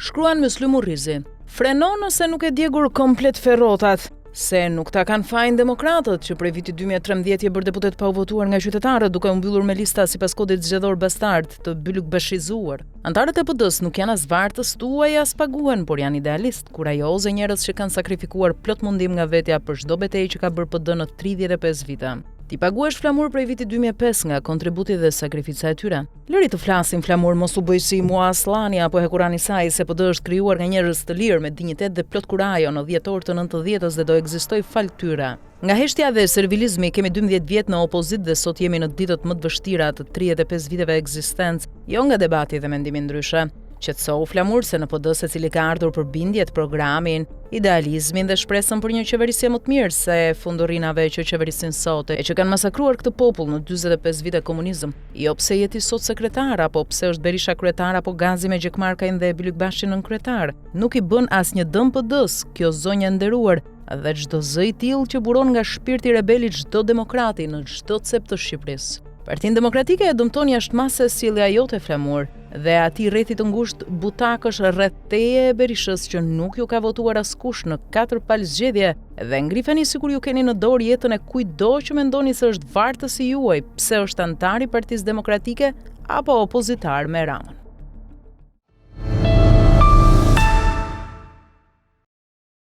Shkruan Mysly Murrizi. Freno nëse nuk e djegur komplet ferrotat, se nuk ta kanë fajin demokratët që prej vitit 2013 je bërë deputet pa u votuar nga qytetarët duke u mbyllur me lista sipas kodit zgjedhor bastard të bylukbashizuar. Antarët e PD-s nuk janë as vartës tuaj as paguhen, por janë idealist, kurajozë njerëz që kanë sakrifikuar plot mundim nga vetja për çdo betejë që ka bërë PD në 35 vite. Ti paguesh flamur prej vitit 2005 nga kontributi dhe sakrifica e tyre. Lëri të flasim flamur, mos u bëj si Mua Aslani apo Hekurani Saj se PD është krijuar nga njerëz të lirë me dinjitet dhe plot kurajo në 10 orë të 90-s dhe do ekzistoj fal tyre. Nga heshtja dhe servilizmi kemi 12 vjet në opozit dhe sot jemi në ditët më të vështira të 35 viteve ekzistencë, jo nga debati dhe mendimi ndryshe. Qetësohu flamur se në PD secili ka ardhur për bindjet, programin, idealizmin dhe shpresën për një qeverisje më të mirë se fundorinave që qeverisin sot e që kanë masakruar këtë popull në 45 vite komunizëm. Jo pse jeti sot sekretar, apo pse është Berisha kryetar apo Gazi me Gjekmarkajn dhe Bylukbashi nën kryetar. Nuk i bën asnjë dëm PD-s, kjo zonjë e nderuar, dhe çdo zë i tillë që buron nga shpirti rebel i çdo demokrati në çdo cep të Shqipërisë. Partinë Demokratike e dëmton jashtëmase sjellja jote flamur dhe atij rrethi të ngushtë butakësh rreth teje e Berishës që nuk ju ka votuar askush në 4 palë zgjedhje dhe ngrifeni sikur ju keni në dorë jetën e kujdo që mendoni se është vartës i juaj, pse është antar i Partisë Demokratike apo opozitar me Ramën.